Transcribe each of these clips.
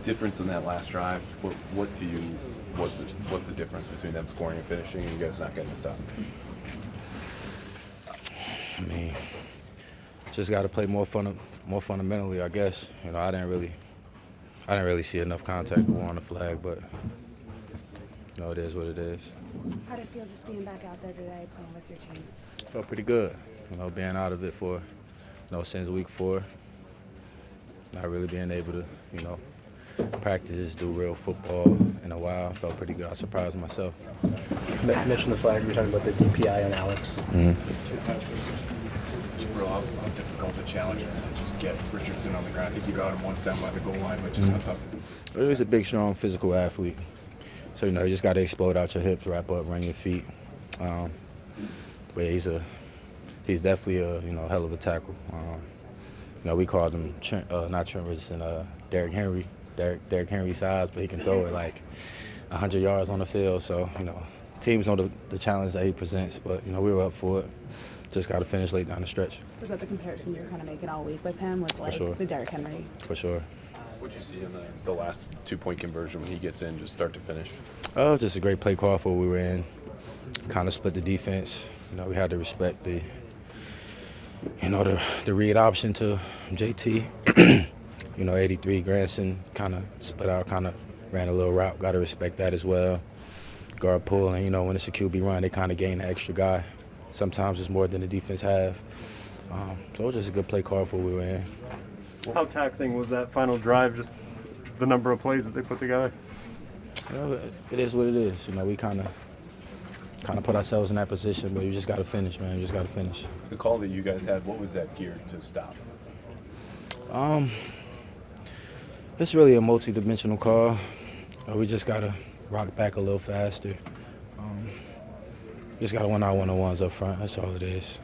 Difference in that last drive, what to you what's the difference between them scoring and finishing and you guys not getting to stop? I mean, just got to play more fundamentally, I guess. You know, I didn't really see enough contact to warrant a flag, but you know, it is what it is. How did it feel just being back out there today, playing with your team? Felt pretty good. You know, being out of it for, since week 4, not really being able to, practice, do real football in a while. I felt pretty good. I surprised myself. You mentioned the flag. You were talking about the DPI on Alex. Mm-hmm. Jabrill, how difficult a challenge to just get Richardson on the ground? I think you got him once down by the goal line, but just how tough is it? He's a big, strong, physical athlete. So, you just got to explode out your hips, wrap up, run your feet. But yeah, he's definitely a hell of a tackle. We called him not Trent Richardson, Derrick Henry. Derrick Henry size, but he can throw it like 100 yards on the field. So, teams know the challenge that he presents, but, we were up for it. Just got to finish late down the stretch. Was that the comparison you were kind of making all week with him? Was like sure. The Derrick Henry? For sure. What'd you see in the last 2-point conversion when he gets in, just start to finish? Just a great play call for what we were in. Kind of split the defense. We had to respect the read option to JT. 83 Granson kind of split out, kind of ran a little route. Got to respect that as well. Guard pull, and when it's a QB run, they kind of gain the extra guy. Sometimes it's more than the defense have. So it was just a good play call for what we were in. How taxing was that final drive, just the number of plays that they put together? It is what it is. We kind of put ourselves in that position, but you just got to finish, man. You just got to finish. The call that you guys had, what was that geared to stop? It's really a multi-dimensional call. We just got to rock back a little faster. Just got to win our one-on-ones up front. That's all it is.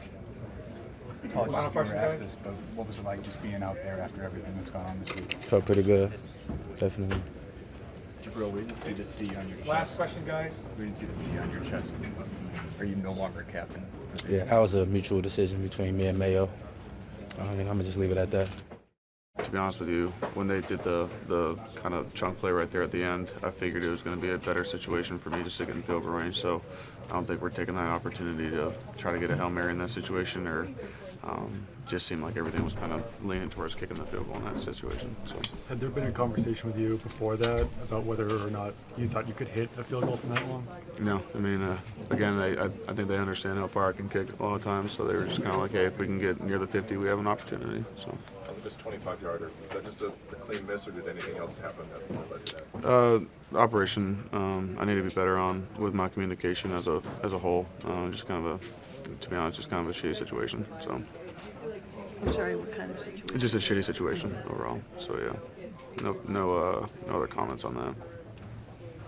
Apologies if you were asked this, but what was it like just being out there after everything that's gone on this week? Felt pretty good, definitely. Jabrill, we didn't see the C on your chest. Last question, guys. We didn't see the C on your chest. Are you no longer captain? Yeah, that was a mutual decision between me and Mayo. I'm going to just leave it at that. To be honest with you, when they did the kind of chunk play right there at the end, I figured it was going to be a better situation for me just to get in field goal range. So I don't think we're taking that opportunity to try to get a Hail Mary in that situation, or just seemed like everything was kind of leaning towards kicking the field goal in that situation. So, Had there been a conversation with you before that about whether or not you thought you could hit a field goal from that long? no, I mean, again, I think they understand how far I can kick a lot of times, so they were just kind of like, hey, if we can get near the 50, we have an opportunity. So. This 25-yarder, was that just a clean miss, or did anything else happen that led to that? Operation. I need to be better on with my communication as a whole. Just kind of to be honest, just kind of a shitty situation. So. I'm sorry, what kind of situation? Just a shitty situation overall. So yeah, no other comments on that.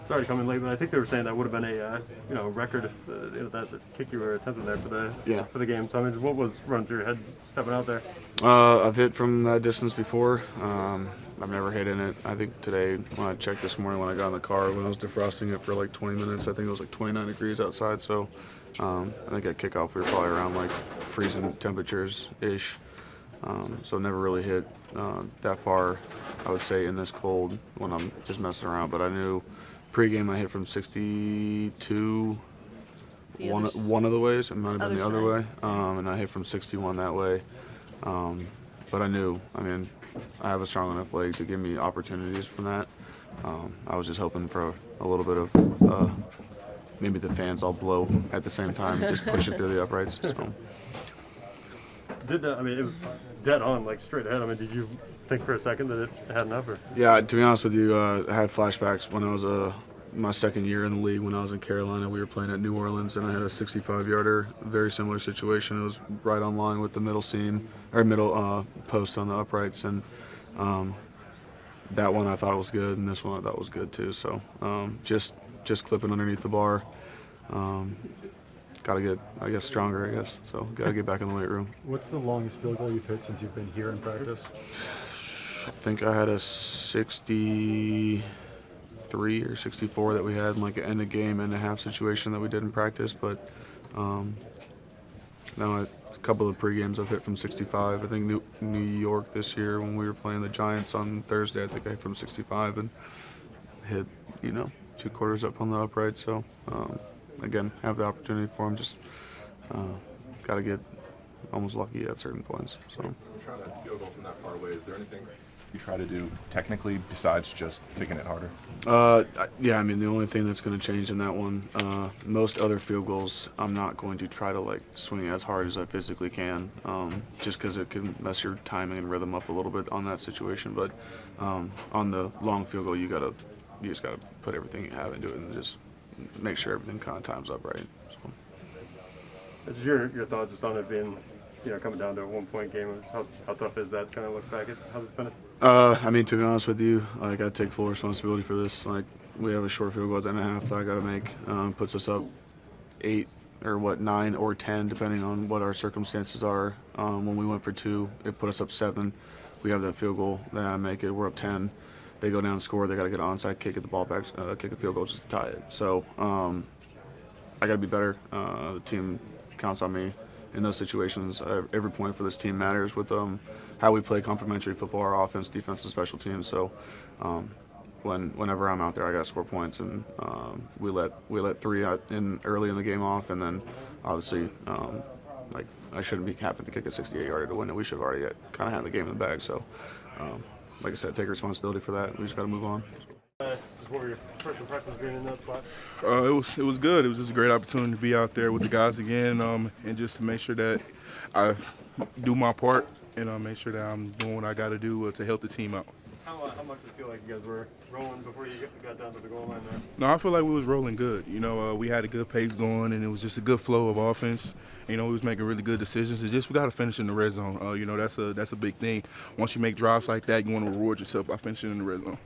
Sorry to come in late, but I think they were saying that would have been a record, that kick you were attempting there for the game. So I mean, what was running through your head stepping out there? I've hit from that distance before. I've never hit in it. I think today, when I checked this morning when I got in the car, when I was defrosting it for like 20 minutes, I think it was like 29 degrees outside. So I think at kickoff we were probably around like freezing temperatures-ish. So never really hit that far, I would say, in this cold when I'm just messing around. But I knew pre-game I hit from 62 one of the ways. It might have been the other way. And I hit from 61 that way. But I knew, I have a strong enough leg to give me opportunities from that. I was just hoping for a little bit of maybe the fans all blow at the same time and just push it through the uprights. So. It was dead on, like straight ahead. Did you think for a second that it had enough? Or? Yeah, to be honest with you, I had flashbacks when I was my second year in the league. When I was in Carolina, we were playing at New Orleans, and I had a 65-yarder, very similar situation. It was right on line with the middle seam, or middle post on the uprights, and that one I thought was good, and this one I thought was good too. So just clipping underneath the bar. Got to get, I guess, stronger, I guess. So got to get back in the weight room. What's the longest field goal you've hit since you've been here in practice? I think I had a 63 or 64 that we had in like an end of game and a half situation that we did in practice. But no, couple of pre-games I've hit from 65. I think New York this year when we were playing the Giants on Thursday, I think I hit from 65 and hit, 2 quarters up on the upright. So, again, have the opportunity for him. Just got to get almost lucky at certain points. So. You're trying to field goal from that far away. Is there anything you try to do technically besides just taking it harder? Yeah, I mean, the only thing that's going to change in that one, most other field goals, I'm not going to try to swing as hard as I physically can, just because it can mess your timing and rhythm up a little bit on that situation. But on the long field goal, you just got to put everything you have into it and just make sure everything kind of times up right. So. Just your thoughts just on it being, coming down to a 1-point game. How tough is that? Kind of look back at how this finished. I mean, to be honest with you, I got to take full responsibility for this. We have a short field goal at the end of the half that I got to make. Puts us up 8 or 9 or 10, depending on what our circumstances are. When we went for 2, it put us up 7. We have that field goal, then I make it. We're up 10. They go down and score. They got to get an onside kick at the ball back, kick a field goal just to tie it. So I got to be better. The team counts on me in those situations. Every point for this team matters with how we play complementary football, our offense, defense, and special teams. So whenever I'm out there, I got to score points, and we let 3 out early in the game off, and then obviously I shouldn't be having to kick a 68-yarder to win it. We should have already kind of had the game in the bag. So like I said, take responsibility for that. We just got to move on. What were your first impressions being in that spot? It was good. It was just a great opportunity to be out there with the guys again, and just to make sure that I do my part and make sure that I'm doing what I got to do to help the team out. How much did it feel like you guys were rolling before you got down to the goal line there? No, I feel like we was rolling good. We had a good pace going, and it was just a good flow of offense. We was making really good decisions. It's just we got to finish in the red zone. That's a big thing. Once you make drives like that, you want to reward yourself by finishing in the red zone.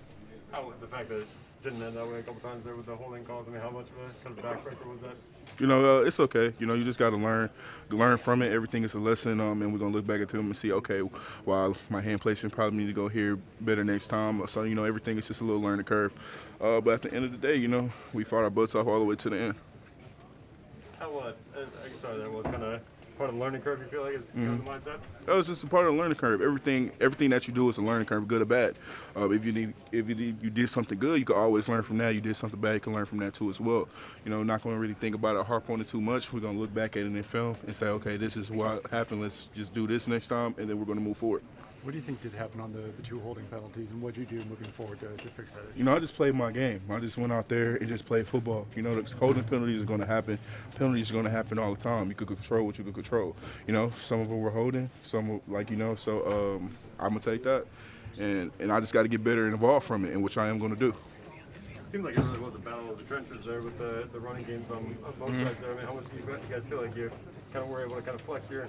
The fact that it didn't end that way a couple times there with the holding calls, how much of a kind of backbreaker was that? It's okay. You just got to learn from it. Everything is a lesson, and we're going to look back at them and see, okay, while my hand placement probably need to go here better next time. So, everything is just a little learning curve. But at the end of the day, we fought our butts off all the way to the end. That was kind of part of the learning curve, you feel like, is kind of the mindset? That was just a part of the learning curve. Everything that you do is a learning curve, good or bad. If you did something good, you can always learn from that. You did something bad, you can learn from that too as well. Not going to really think about it, harp on it too much. We're going to look back at it in film and say, okay, this is what happened. Let's just do this next time, and then we're going to move forward. What do you think did happen on the 2 holding penalties, and what did you do moving forward to fix that issue? I just played my game. I just went out there and just played football. The holding penalties are going to happen. Penalties are going to happen all the time. You could control what you could control. Some of them were holding, some so I'm going to take that, and I just got to get better and evolve from it, and which I am going to do. It seems like it really was a battle of the trenches there with the running games on both sides there. How much do you guys feel like you kind of were able to kind of flex your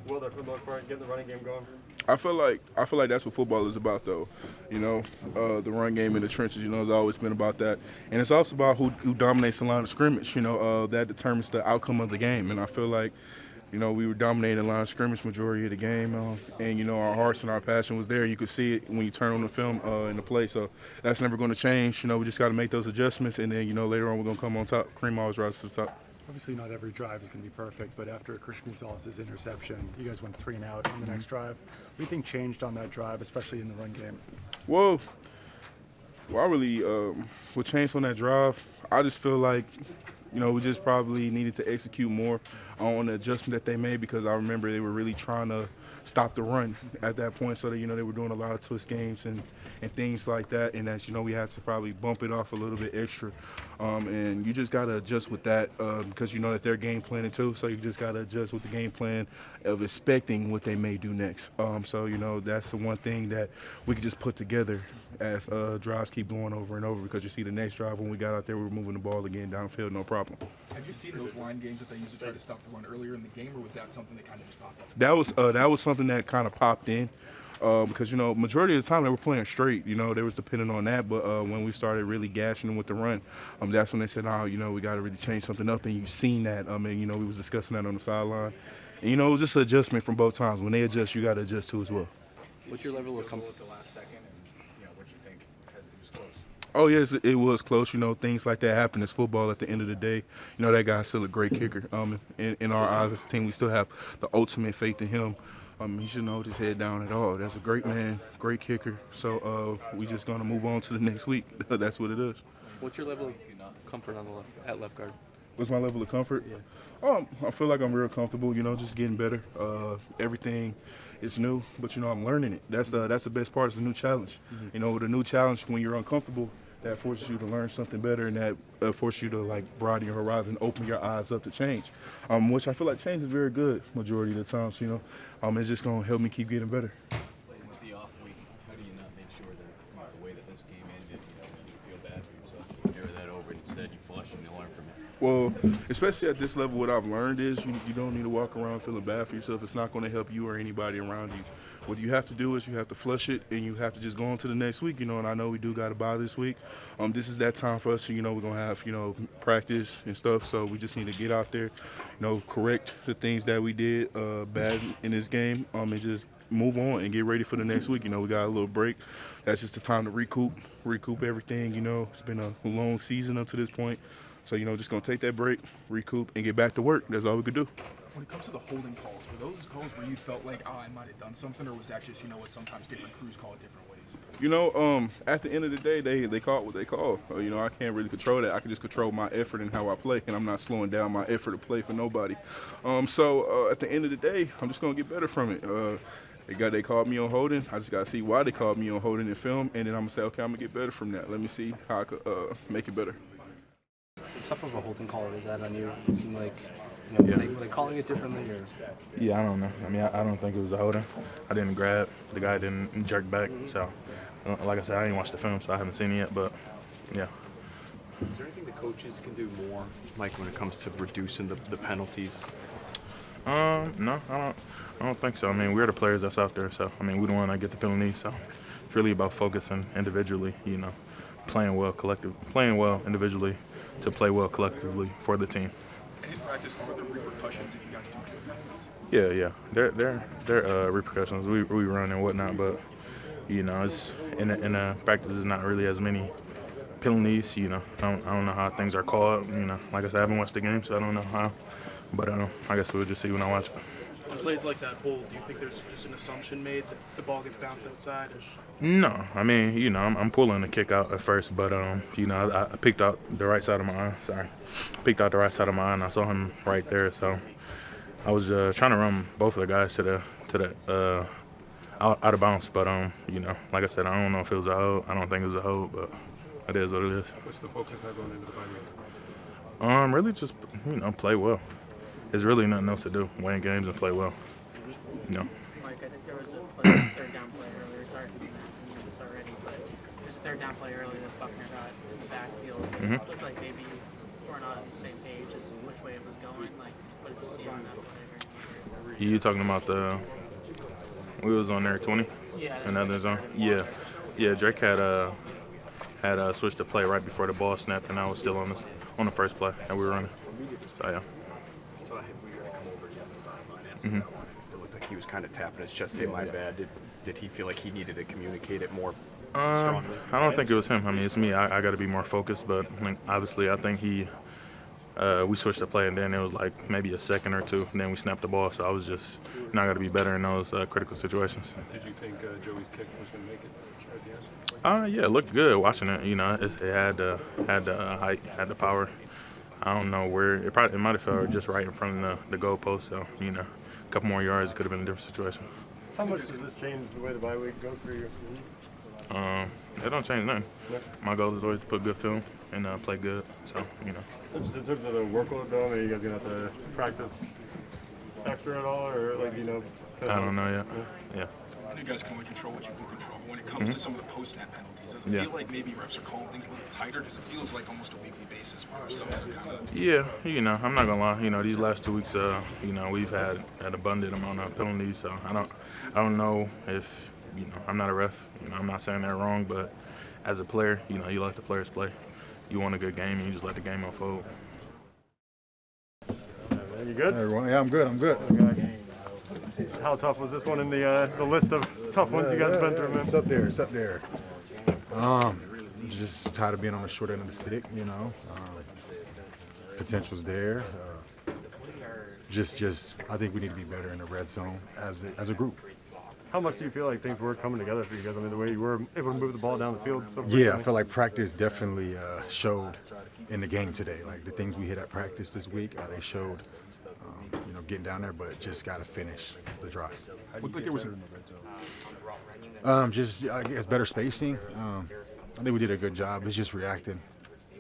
will there for the most part, getting the running game going? I feel like that's what football is about, though. The run game in the trenches. It's always been about that, and it's also about who dominates the line of scrimmage. That determines the outcome of the game, and I feel like, we were dominating the line of scrimmage majority of the game, and our hearts and our passion was there. You could see it when you turn on the film in the play. So that's never going to change. We just got to make those adjustments, and then later on we're going to come on top. Cream always rises to the top. Obviously, not every drive is going to be perfect, but after Christian Gonzalez's interception, you guys went 3 and out on the next drive. What do you think changed on that drive, especially in the run game? Well, I really what changed on that drive, I just feel like, we just probably needed to execute more on the adjustment that they made, because I remember they were really trying to stop the run at that point, so that, they were doing a lot of twist games and things like that, and that, we had to probably bump it off a little bit extra. And you just got to adjust with that, because that they're game planning too, so you just got to adjust with the game plan of expecting what they may do next. So, that's the one thing that we could just put together as drives keep going over and over, because you see the next drive when we got out there, we were moving the ball again downfield, no problem. Have you seen those line games that they used to try to stop the run earlier in the game, or was that something that kind of just popped up? That was something that kind of popped in. Because, majority of the time they were playing straight, they was depending on that. But when we started really gashing them with the run, that's when they said, we got to really change something up. And you've seen that. We was discussing that on the sideline. And, it was just an adjustment from both times. When they adjust, you got to adjust too as well. What's your level of comfort? At the last second, and what you think as it was close? Oh, yes, it was close. You know, things like that happen. It's football at the end of the day. You know, that guy's still a great kicker. In our eyes as a team, we still have the ultimate faith in him. He shouldn't hold his head down at all. That's a great man, great kicker. So we just going to move on to the next week. That's what it is. What's your level of comfort on at left guard? What's my level of comfort? Yeah. I feel like I'm real comfortable, you know, just getting better. Everything is new, but, you know, I'm learning it. That's the best part. It's a new challenge. Mm-hmm. You know, with a new challenge, when you're uncomfortable, that forces you to learn something better, and that forces you to, like, broaden your horizon, open your eyes up to change, which I feel like change is very good majority of the times, you know. It's just going to help me keep getting better. With the off week, how do you not make sure that the way that this game ended, you feel bad for yourself? You carry that over, and instead you flush and you learn from it. Well, especially at this level, what I've learned is you don't need to walk around feeling bad for yourself. It's not going to help you or anybody around you. What you have to do is you have to flush it, and you have to just go on to the next week, you know, and I know we do got to bye this week. This is that time for us, you know, we're going to have, you know, practice and stuff, so we just need to get out there, you know, correct the things that we did bad in this game, and just move on and get ready for the next week. You know, we got a little break. That's just the time to recoup everything, you know. It's been a long season up to this point. So, you know, just going to take that break, recoup, and get back to work. That's all we could do. When it comes to the holding calls, were those calls where you felt like, I might have done something, or was that just, you know what, sometimes different crews call it different ways? You know, at the end of the day, they call it what they call. You know, I can't really control that. I can just control my effort and how I play, and I'm not slowing down my effort to play for nobody. So at the end of the day, I'm just going to get better from it. They called me on holding. I just got to see why they called me on holding in film, and then I'm going to say, okay, I'm going to get better from that. Let me see how I could make it better. How tough of a holding call was that on you? It seemed like, you know, were they calling it differently? Or? Yeah, I don't know. I mean, I don't think it was a holding. I didn't grab. The guy didn't jerk back. So, like I said, I didn't watch the film, so I haven't seen it yet. But, yeah. Is there anything the coaches can do more, like when it comes to reducing the penalties? No, I don't think so. I mean, we're the players that's out there, so I mean, we don't want to get the penalties. So, it's really about focusing individually. You know, playing well individually to play well collectively for the team. And in practice, are there repercussions if you guys do get penalties? Yeah. There repercussions. We run and whatnot, but you know, it's in a practice is not really as many penalties. You know, I don't know how things are called. You know, like I said, I haven't watched the game, so I don't know how. But I guess we'll just see when I watch it. On plays like that hold, do you think there's just an assumption made that the ball gets bounced outside? No, I mean, you know, I'm pulling the kick out at first, but you know, I picked out the right side of my eye. Picked out the right side of my eye, and I saw him right there. So I was trying to run both of the guys to the out of bounds, but you know, like I said, I don't know if it was a hold. I don't think it was a hold, but it is what it is. What's the focus now going into the bye week? Really just, you know, play well. There's really nothing else to do. Win games and play well. You know. Mike, I think there was a third down play earlier. Sorry if you've mentioned this already, but there's a third down play earlier that Buckner got in the backfield. It looked like maybe you were not on the same page as which way it was going. Like, what did you see on that play? You talking about we was on there 20? Yeah. Another zone? Yeah, Drake had switched the play right before the ball snapped, and I was still on the first play that we were running. So, yeah. I saw him come over to the sideline. It looked like he was kind of tapping his chest, saying, my bad. Did he feel like he needed to communicate it more strongly? I don't think it was him. I mean, it's me. I got to be more focused. But obviously, I think we switched the play, and then it was like maybe a second or two, and then we snapped the ball. So I was just not got to be better in those critical situations. Did you think Joey's kick was going to make it at the end? Yeah, it looked good watching it. You know, it had the height, had the power. I don't know where it might have fell just right in front of the goalpost. So you know, a couple more yards, it could have been a different situation. How much does this change the way the bye week goes for you? It don't change nothing. Yeah. My goal is always to put good film and play good. So you know. Just in terms of the workload, though, are you guys gonna have to practice extra at all, or like you know? I don't know yet. Yeah. I know you guys can only control what you can control. But when it comes to some of the post-snap penalties, does it feel like maybe refs are calling things a little tighter? Because it feels like almost a weekly basis where some of kind of. Yeah, you know, I'm not gonna lie. You know, these last 2 weeks, you know, we've had an abundant amount of penalties. So I don't know if, you know, I'm not a ref. You know, I'm not saying they're wrong, but as a player, you know, you let the players play. You want a good game, and you just let the game unfold. You good? Everyone, yeah, I'm good. Okay. How tough was this one in the list of tough ones you guys have been through, man? It's up there. Just tired of being on the short end of the stick, you know. Potential's there. I think we need to be better in the red zone as a group. How much do you feel like things were coming together for you guys? I mean, the way you were able to move the ball down the field so quickly. Yeah, I feel like practice definitely showed in the game today. Like the things we hit at practice this week, they showed, you know, getting down there, but just got to finish the drives. Looked like there was just, I guess, better spacing. I think we did a good job. It's just reacting.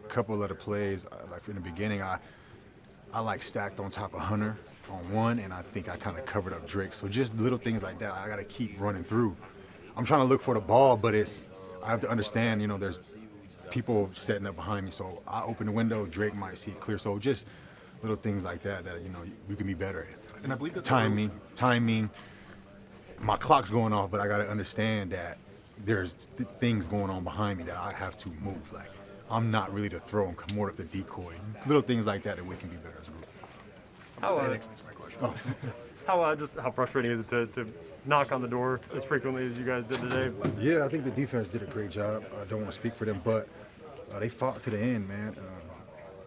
A couple of the plays, like in the beginning, I like stacked on top of Hunter on one, and I think I kind of covered up Drake. So just little things like that, I got to keep running through. I'm trying to look for the ball, but I have to understand, you know, there's people setting up behind me. So I open the window, Drake might see it clear. So just little things like that, you know, we can be better at. And I believe that timing. My clock's going off, but I got to understand that there's things going on behind me that I have to move. Like, I'm not really the throw, I'm more of the decoy. Little things like that we can be better as a group. How frustrating is it to knock on the door as frequently as you guys did today? Yeah, I think the defense did a great job. I don't want to speak for them, but they fought to the end, man.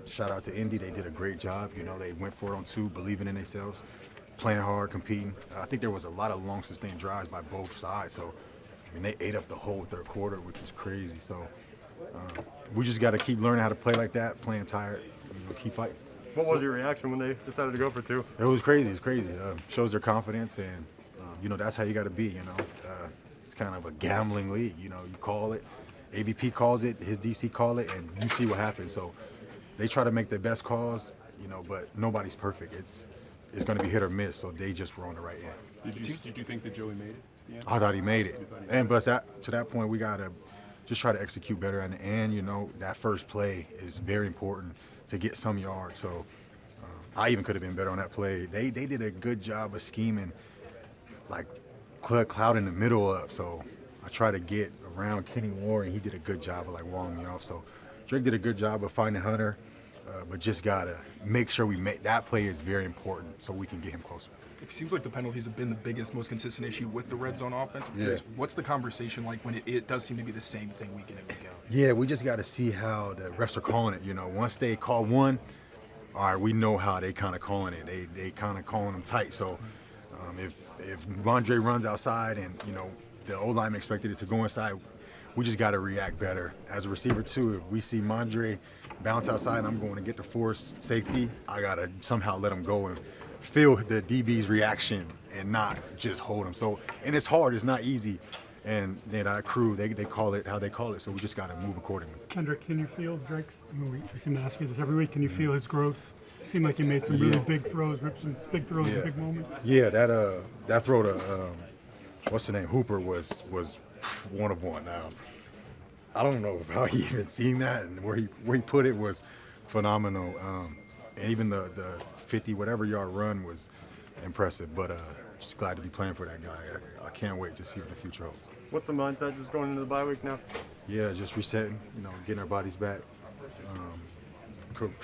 Shout out to Indy. They did a great job. You know, they went for it on two, believing in themselves, playing hard, competing. I think there was a lot of long, sustained drives by both sides. So, I mean, they ate up the whole third quarter, which is crazy. So, we just got to keep learning how to play like that, playing tired, keep fighting. What was your reaction when they decided to go for two? It was crazy. It's crazy. Shows their confidence, and you know, that's how you got to be. You know, it's kind of a gambling league. You know, you call it, AVP calls it, his DC call it, and you see what happens. So they try to make their best calls, you know, but nobody's perfect. It's going to be hit or miss. So they just were on the right end. Did you think that Joey made it at the end? I thought he made it, but to that point, we got to just try to execute better. And you know, that first play is very important to get some yards. So I even could have been better on that play. They did a good job of scheming, like Cloud in the middle up. So I tried to get around Kenny Ward, and he did a good job of like walling me off. So Drake did a good job of finding Hunter, but just gotta make sure we make that play is very important so we can get him closer. It seems like the penalties have been the biggest, most consistent issue with the red zone offense. Yeah. What's the conversation like when it does seem to be the same thing week in and week out? Yeah, we just got to see how the refs are calling it. You know, once they call one, all right, we know how they kind of calling it. They kind of calling them tight. So if Mondre runs outside and, you know, the O-line expected it to go inside, we just got to react better. As a receiver, too, if we see Mondre bounce outside and I'm going to get the force safety, I got to somehow let him go and feel the DB's reaction and not just hold him. So, and it's hard, it's not easy. And then our crew, they call it how they call it, so we just got to move accordingly. Kendrick, can you feel Drake's, I mean, we seem to ask you this every week, can you feel his growth? It seemed like he made some really big throws, ripped some big throws in big moments. Yeah, that throw to, what's the name, Hooper was one of one. I don't know how he even seen that, and where he put it was phenomenal. And even the 50 whatever yard run was impressive, but just glad to be playing for that guy. I can't wait to see what the future holds. What's the mindset just going into the bye week now? Yeah, just resetting, you know, getting our bodies back.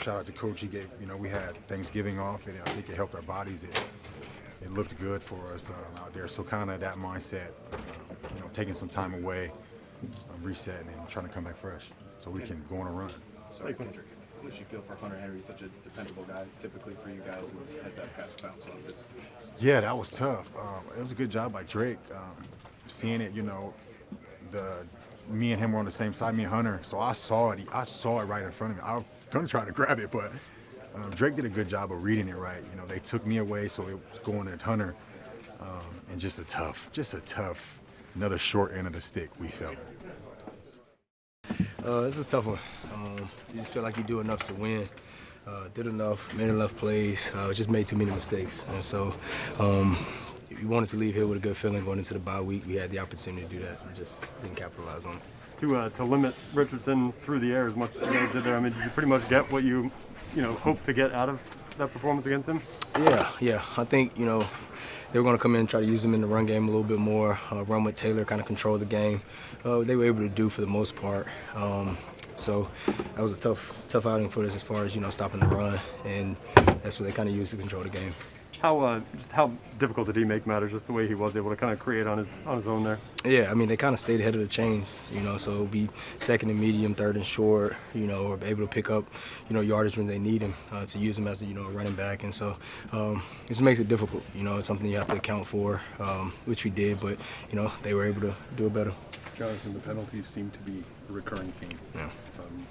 Shout out to Coach. He gave, you know, we had Thanksgiving off, and I think it helped our bodies. It looked good for us out there. So kind of that mindset, you know, taking some time away, resetting, and trying to come back fresh so we can go on a run. So, Kendrick, how much do you feel for Hunter Henry, such a dependable guy, typically for you guys, and has that pass bounce off his? Yeah, that was tough. It was a good job by Drake. Seeing it, you know, me and him were on the same side, me and Hunter, so I saw it. I saw it right in front of me. I was going to try to grab it, but Drake did a good job of reading it right. You know, they took me away, so it was going at Hunter, and just a tough, another short end of the stick we felt. This is a tough one. You just feel like you do enough to win. Did enough, made enough plays, just made too many mistakes. And so if you wanted to leave here with a good feeling going into the bye week, we had the opportunity to do that and just didn't capitalize on it. To limit Richardson through the air as much as you guys did there, I mean, did you pretty much get what you hoped to get out of that performance against him? Yeah. I think, you know, they were going to come in and try to use him in the run game a little bit more, run with Taylor, kind of control the game. They were able to do for the most part. So that was a tough outing for us as far as, you know, stopping the run, and that's what they kind of used to control the game. how difficult did he make matters? Just the way he was able to kind of create on his own there. Yeah, I mean, they kind of stayed ahead of the chains, so it'll be second and medium, third and short, or able to pick up, yardage when they need him to use him as a running back, and so it just makes it difficult. It's something you have to account for, which we did, but they were able to do it better. Jonathan, the penalties seem to be a recurring theme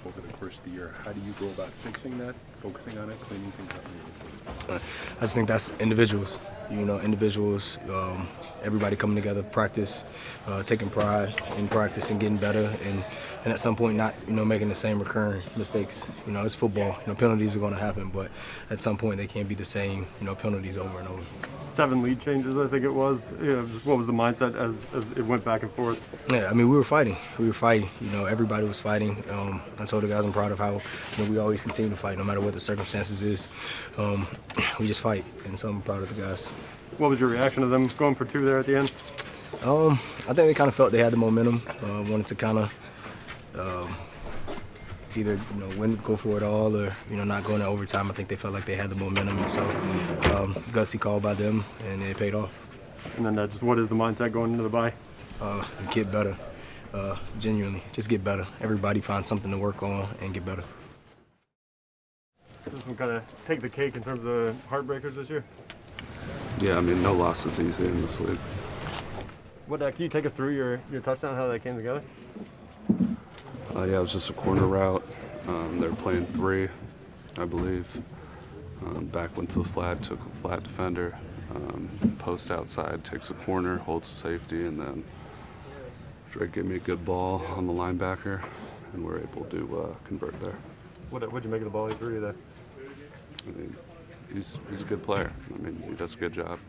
over the course of the year. How do you go about fixing that, focusing on it, cleaning things up? I just think that's individuals. Individuals, everybody coming together, practice, taking pride in practice and getting better, and at some point not, making the same recurring mistakes. It's football. Penalties are going to happen, but at some point they can't be the same, penalties over and over. 7 lead changes, I think it was. Just what was the mindset as it went back and forth? Yeah, I mean, we were fighting. Everybody was fighting. I told the guys I'm proud of how we always continue to fight, no matter what the circumstances is. We just fight, and so I'm proud of the guys. What was your reaction to them going for 2 there at the end? I think they kind of felt they had the momentum. Wanted to kind of either go for it all or not going to overtime. I think they felt like they had the momentum, and so gutsy call by them, and it paid off. And then just what is the mindset going into the bye? Get better. Genuinely, just get better. Everybody find something to work on and get better. This one kind of take the cake in terms of heartbreakers this year? Yeah, I mean, no loss is easy in this league. Can you take us through your touchdown, how that came together? Yeah, it was just a corner route. They were playing 3, I believe. Back went to the flat, took a flat defender. Post outside, takes a corner, holds a safety, and then Drake gave me a good ball on the linebacker, and we're able to convert there. What'd you make of the ball he threw you there? I mean, he's a good player. I mean, he does a good job.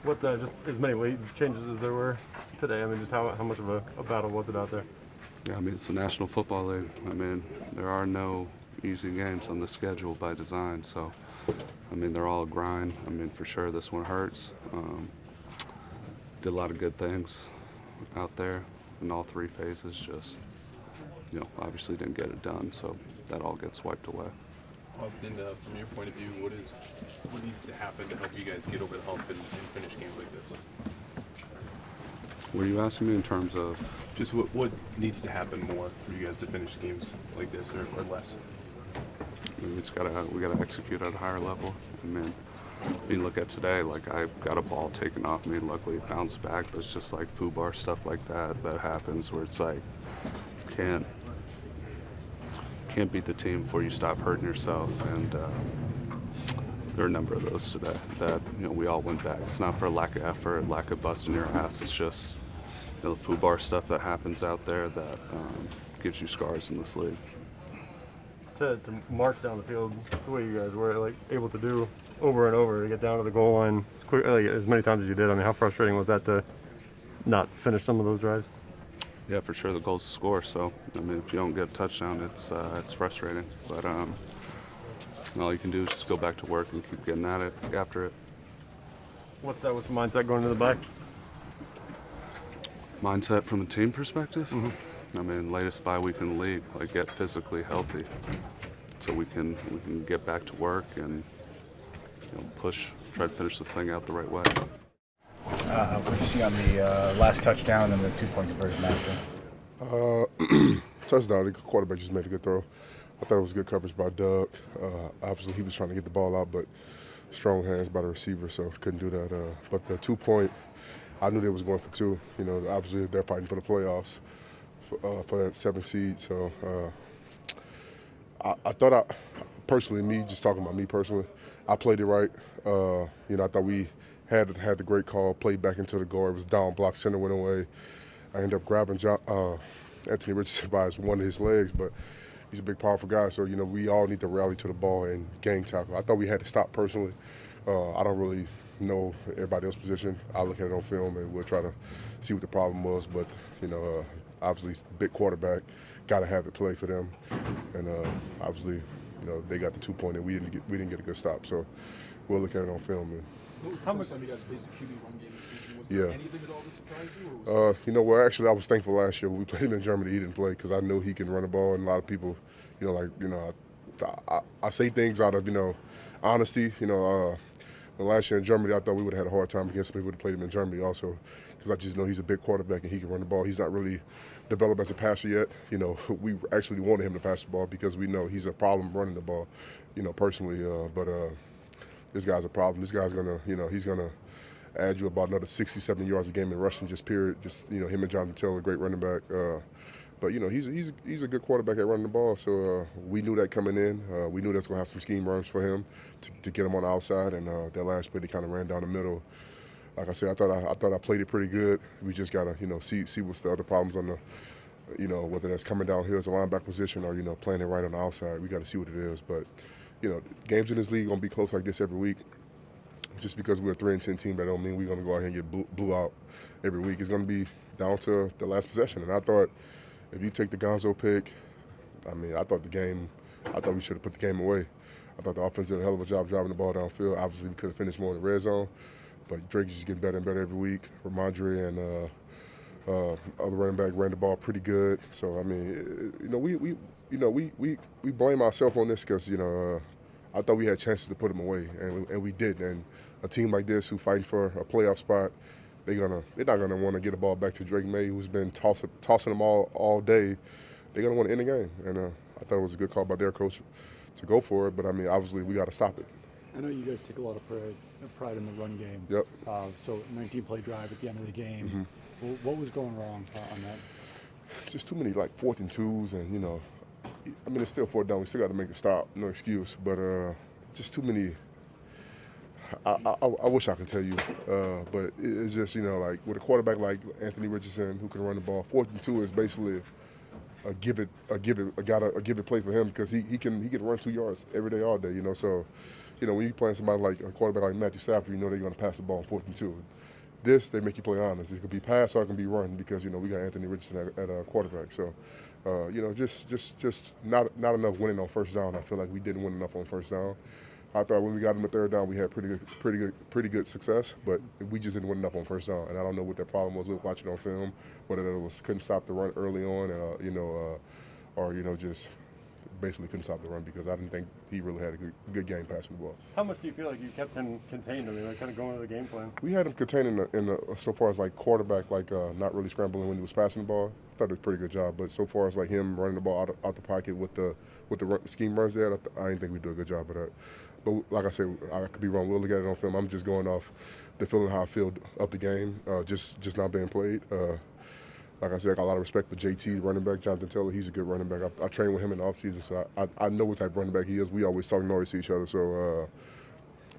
Just as many late changes as there were today, I mean, just how much of a battle was it out there? Yeah, I mean, it's the National Football League. I mean, there are no easy games on the schedule by design, so, I mean, they're all a grind. I mean, for sure, this one hurts. Did a lot of good things out there in all 3 phases, just, obviously didn't get it done, so that all gets wiped away. Austin, from your point of view, what needs to happen to help you guys get over the hump and finish games like this? What are you asking me in terms of? Just what needs to happen more for you guys to finish games like this or less? I mean, we gotta execute at a higher level. I mean, you look at today, like I got a ball taken off me, and luckily it bounced back. But it's just like FUBAR stuff like that happens, where it's like can't beat the team before you stop hurting yourself. And there are a number of those today that we all went back. It's not for lack of effort, lack of busting your ass. It's just the FUBAR stuff that happens out there that gives you scars in this league. To march down the field the way you guys were able to do over and over, to get down to the goal line as many times as you did. I mean, how frustrating was that to not finish some of those drives? Yeah, for sure, the goal's to score. So, I mean, if you don't get a touchdown, it's frustrating. But all you can do is just go back to work and keep getting at it after it. What's the mindset going into the bye? Mindset from a team perspective? Mm-hmm. I mean, latest bye week in the league, get physically healthy, so we can get back to work and try to finish this thing out the right way. What did you see on the last touchdown and the 2-point conversion after? Touchdown. The quarterback just made a good throw. I thought it was good coverage by Doug. Obviously, he was trying to get the ball out, but strong hands by the receiver, so couldn't do that. But the 2-point, I knew they was going for 2. Obviously they're fighting for the playoffs for that 7th seed. So I thought personally, just talking about me personally, I played it right. I thought we had the great call, played back into the guard. It was down block, center went away. I ended up grabbing Anthony Richardson by one of his legs, but he's a big, powerful guy. So, we all need to rally to the ball and gang tackle. I thought we had to stop personally. I don't really know everybody else's position. I'll look at it on film and we'll try to see what the problem was. But, obviously, big quarterback, got to have it play for them. And obviously, they got the 2-point and we didn't get a good stop. So we'll look at it on film. And how much time you guys faced the QB run game this season? Was there anything at all that surprised you? Well, actually, I was thankful last year when we played him in Germany. He didn't play because I knew he can run the ball, and a lot of people, I say things out of honesty. When And last year in Germany, I thought we would have had a hard time against him if we would have played him in Germany also, because I just know he's a big quarterback and he can run the ball. He's not really developed as a passer yet. You know, we actually wanted him to pass the ball because we know he's a problem running the ball, you know, personally. But this guy's a problem. This guy's gonna, you know, he's gonna add you about another 60, 70 yards a game in rushing, just period. Just, you know, him and Jonathan Taylor, great running back. But, you know, he's a good quarterback at running the ball, so we knew that coming in. We knew that's going to have some scheme runs for him to get him on the outside, and that last play, they kind of ran down the middle. Like I said, I thought I played it pretty good. We just got to, you know, see what's the other problems on the, you know, whether that's coming downhill as a linebacker position or, you know, playing it right on the outside. We got to see what it is. But, you know, games in this league are going to be close like this every week. Just because we're a 3-10 team, that don't mean we're going to go out here and get blew out every week. It's going to be down to the last possession. And I thought, if you take the Gonzo pick, I mean, I thought we should have put the game away. I thought the offense did a hell of a job driving the ball downfield. Obviously, we could have finished more in the red zone, but Drake is just getting better and better every week. Ramondre and other running back ran the ball pretty good. So I mean, you know, we blame ourselves on this because, you know, I thought we had chances to put them away, and we did. And a team like this who fighting for a playoff spot, they're not gonna want to get the ball back to Drake May, who's been tossing them all day. They're gonna want to end the game, and I thought it was a good call by their coach to go for it. But I mean, obviously, we got to stop it. I know you guys take a lot of pride in the run game. Yep. So 19-play drive at the end of the game. Mm-hmm. Well, what was going wrong on that? Just too many like 4th and 2s, and, you know, I mean, it's still 4th down. We still got to make a stop. No excuse, but just too many. I wish I could tell you, but it's just, you know, like with a quarterback like Anthony Richardson who can run the ball, 4th and 2 is basically a give it play for him because he can run 2 yards every day, all day, you know. So, you know, when you playing somebody like a quarterback like Matthew Stafford, you know they're going to pass the ball on 4th and 2. This, they make you play honest. It could be pass or it can be run because, you know, we got Anthony Richardson at a quarterback. So, you know, just not enough winning on first down. I feel like we didn't win enough on first down. I thought when we got him the 3rd down, we had pretty good success, but we just didn't win enough on first down. And I don't know what that problem was with watching on film, whether it was couldn't stop the run early on, and you know, or, you know, just basically couldn't stop the run because I didn't think he really had a good game passing the ball. How much do you feel like you kept him contained? I mean, like kind of going to the game plan. We had him contained so far as like quarterback, like not really scrambling when he was passing the ball. I thought it was a pretty good job, but so far as like him running the ball out the pocket with the scheme runs there, I didn't think we did a good job of that. But like I said, I could be wrong. We'll look at it on film. I'm just going off the feeling how I feel of the game, just not being played. Like I said, I got a lot of respect for JT, the running back, Jonathan Taylor. He's a good running back. I trained with him in the offseason, so I know what type of running back he is. We always talk noise to each other. So,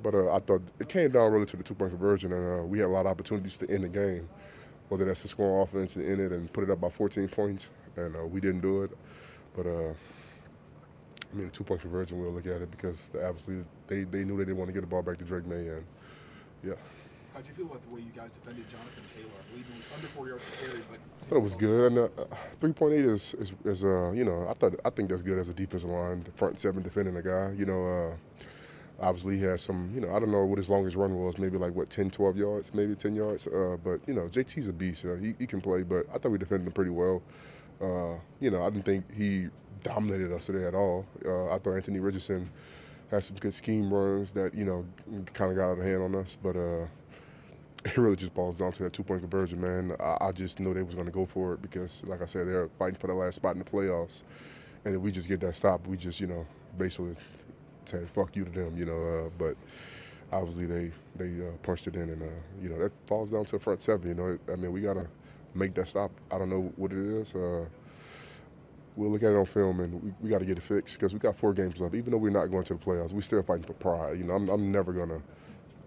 but I thought it came down really to the 2-point conversion, and we had a lot of opportunities to end the game, whether that's to score on offense and end it and put it up by 14 points, and we didn't do it. But I mean, the 2-point conversion, we'll look at it because obviously they knew they didn't want to get the ball back to Drake May, and yeah. How'd you feel about the way you guys defended Jonathan Taylor? I believe he was under 4 yards per carry, but I thought it was good. And 3.8 is you know, I think that's good as a defensive line, the front 7 defending a guy. You know, obviously he has some, you know, I don't know what his longest run was, maybe like what 10, 12 yards, maybe 10 yards. But you know, JT's a beast. He can play, but I thought we defended him pretty well. You know, I didn't think he dominated us today at all. I thought Anthony Richardson had some good scheme runs that, you know, kind of got out of hand on us, but it really just boils down to that 2-point conversion, man. I just knew they was going to go for it because, like I said, they're fighting for the last spot in the playoffs, and if we just get that stop, we just, you know, basically saying fuck you to them, you know. But obviously they punched it in, and you know, that falls down to the front 7. You know, I mean, we got to make that stop. I don't know what it is. We'll look at it on film, and we got to get it fixed because we got 4 games left. Even though we're not going to the playoffs, we're still fighting for pride. You know, I'm never going to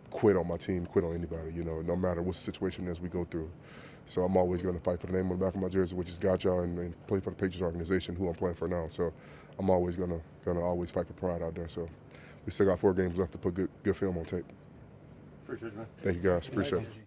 quit on my team, quit on anybody, you know, no matter what the situation is we go through. So I'm always going to fight for the name on the back of my jersey, which is Godchaux, and play for the Patriots organization, who I'm playing for now. So I'm always going to always fight for pride out there. So we still got 4 games left to put good film on tape. Appreciate it, man. Thank you, guys. Appreciate it.